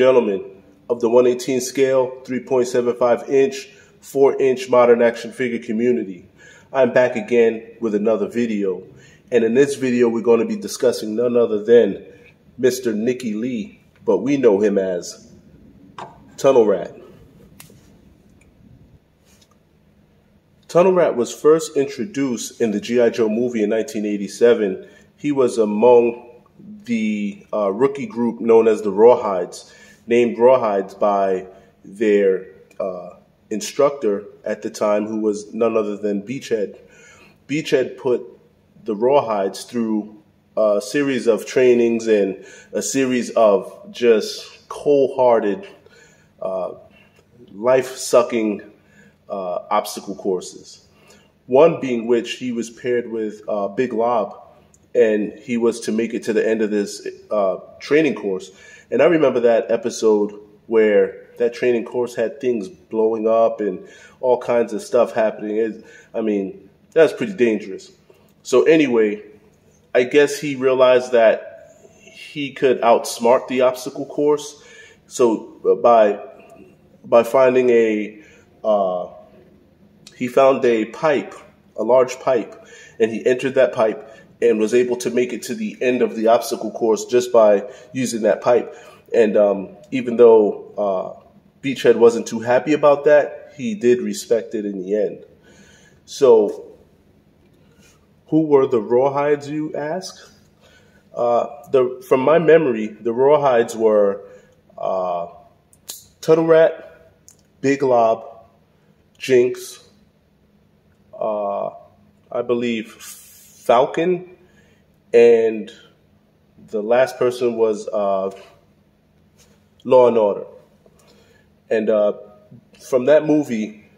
gentlemen of the 1/18 scale, 3.75 inch, 4-inch modern action figure community. I'm back again with another video. And in this video, we're going to be discussing none other than Mr. Nicky Lee, but we know him as Tunnel Rat. Tunnel Rat was first introduced in the G.I. Joe movie in 1987. He was among the rookie group known as the Rawhides, named Rawhides by their instructor at the time, who was none other than Beachhead. Beachhead put the Rawhides through a series of trainings and a series of just cold-hearted, life-sucking obstacle courses. One being which he was paired with Big Lob, and he was to make it to the end of this training course. And I remember that episode where that training course had things blowing up and all kinds of stuff happening. I mean, that's pretty dangerous. So anyway, I guess he realized that he could outsmart the obstacle course. So by finding he found a pipe, a large pipe, and he entered that pipe and was able to make it to the end of the obstacle course just by using that pipe. And even though Beachhead wasn't too happy about that, he did respect it in the end. So, who were the Rawhides, you ask? From my memory, the Rawhides were Tunnel Rat, Big Lob, Jinx, I believe Falcon, and the last person was Law and Order. And from that movie,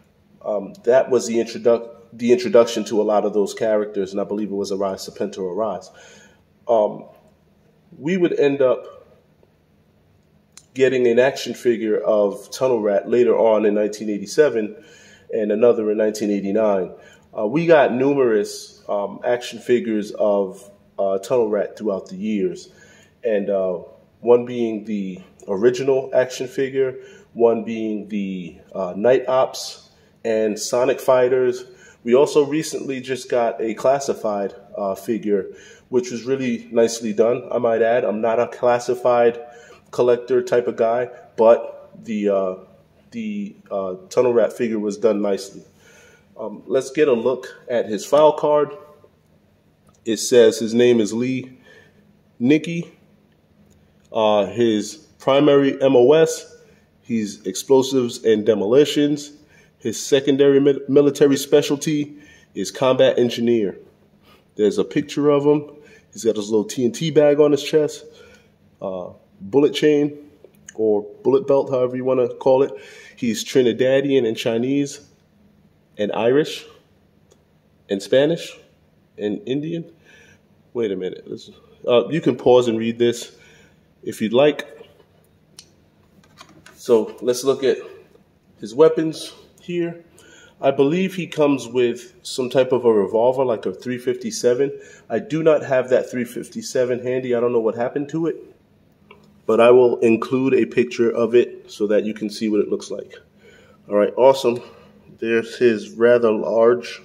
that was the introduction to a lot of those characters, and I believe it was Arise Serpento Arise. We would end up getting an action figure of Tunnel Rat later on in 1987 and another in 1989. We got numerous action figures of Tunnel Rat throughout the years, and one being the original action figure, one being the Night Ops and Sonic Fighters. We also recently just got a classified figure, which was really nicely done, I might add. I'm not a classified collector type of guy, but the Tunnel Rat figure was done nicely. Let's get a look at his file card. It says his name is Lee Nicky. His primary MOS, he's explosives and demolitions. His secondary military specialty is combat engineer. There's a picture of him. He's got his little TNT bag on his chest, bullet chain or bullet belt, however you want to call it. He's Trinidadian and Chinese and Irish and Spanish and Indian. Wait a minute. You can pause and read this if you'd like. So let's look at his weapons here. I believe he comes with some type of a revolver, like a .357. I do not have that .357 handy. I don't know what happened to it, but I will include a picture of it so that you can see what it looks like. All right, awesome. There's his rather large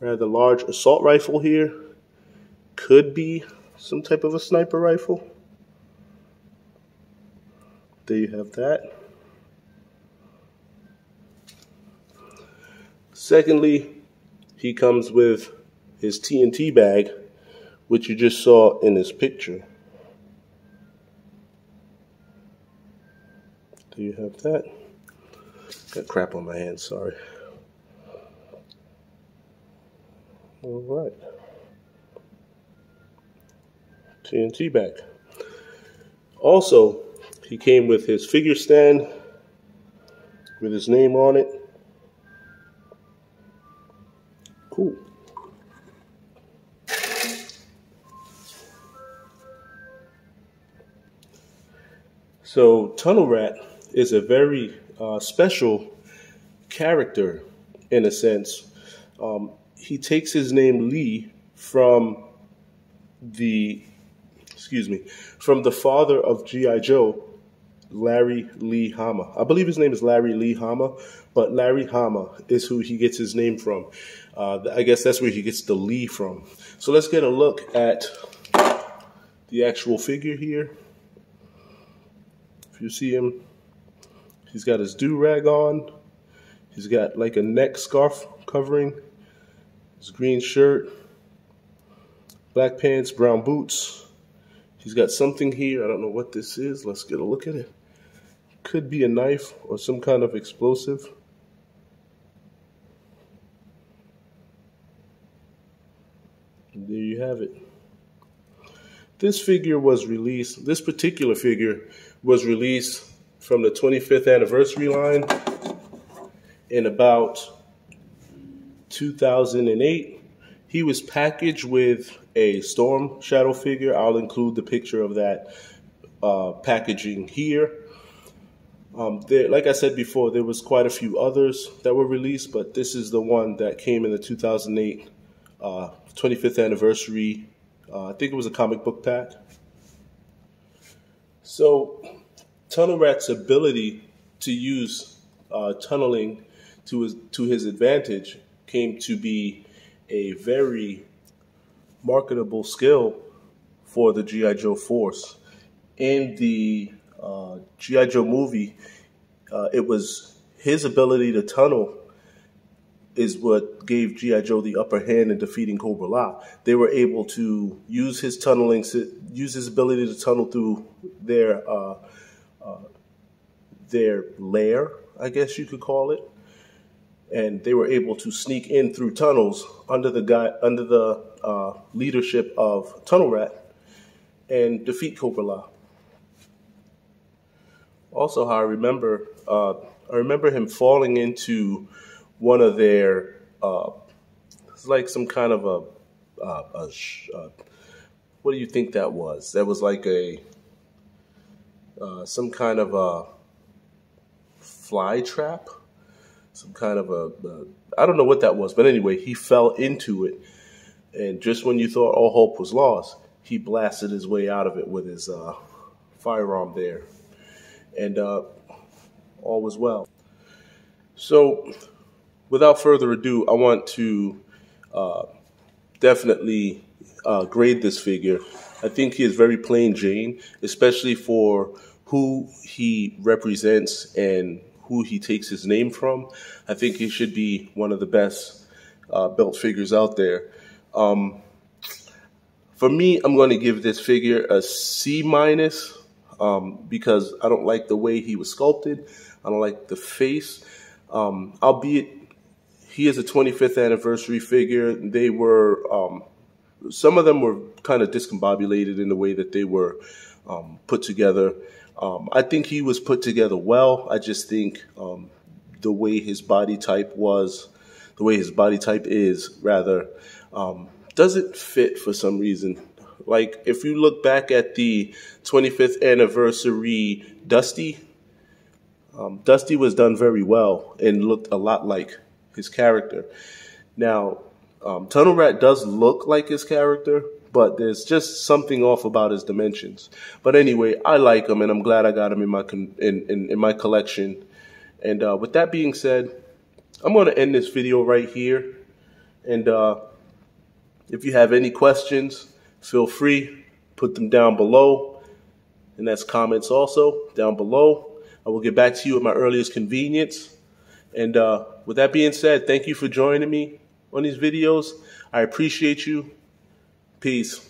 assault rifle here. Could be some type of a sniper rifle. There you have that. Secondly, he comes with his TNT bag, which you just saw in this picture. Do you have that? Got crap on my hands, sorry. All right. TNT bag. Also, he came with his figure stand with his name on it. Cool. So Tunnel Rat is a very special character in a sense. He takes his name Lee from the excuse me, from the father of G.I. Joe, Larry Lee Hama. I believe his name is Larry Lee Hama, but Larry Hama is who he gets his name from. I guess that's where he gets the Lee from. So let's get a look at the actual figure here. If you see him, he's got his do-rag on. He's got like a neck scarf covering. His green shirt, black pants, brown boots. He's got something here. I don't know what this is. Let's get a look at it. Could be a knife or some kind of explosive. And there you have it. This figure was released, this particular figure was released from the 25th anniversary line in about 2008. He was packaged with a Storm Shadow figure. I'll include the picture of that packaging here. Like I said before, there was quite a few others that were released, but this is the one that came in the 2008 25th anniversary. I think it was a comic book pack. So Tunnel Rat's ability to use tunneling to his advantage came to be a very marketable skill for the G.I. Joe force. In the G.I. Joe movie, it was his ability to tunnel is what gave G.I. Joe the upper hand in defeating Cobra-La. They were able to use his tunneling, use his ability to tunnel through their lair, I guess you could call it, and they were able to sneak in through tunnels under the leadership of Tunnel Rat and defeat Cobra-La. Also, how I remember him falling into one of their, it's like some kind of what do you think that was? That was like some kind of a fly trap, some kind of I don't know what that was, but anyway, he fell into it, and just when you thought all hope was lost, he blasted his way out of it with his firearm there, and all was well. So, without further ado, I want to definitely grade this figure. I think he is very plain Jane, especially for who he represents and who he takes his name from. I think he should be one of the best built figures out there. For me, I'm going to give this figure a C-, because I don't like the way he was sculpted. I don't like the face. Albeit he is a 25th anniversary figure. They were, some of them were kind of discombobulated in the way that they were put together. I think he was put together well. I just think the way his body type is, doesn't fit for some reason. Like, if you look back at the 25th anniversary Dusty, Dusty was done very well and looked a lot like his character. Now, Tunnel Rat does look like his character, but there's just something off about his dimensions. But anyway, I like him, and I'm glad I got him in my collection. And with that being said, I'm going to end this video right here. And if you have any questions, feel free, put them down below. And that's comments also down below. I will get back to you at my earliest convenience. And with that being said, thank you for joining me on these videos. I appreciate you. Peace.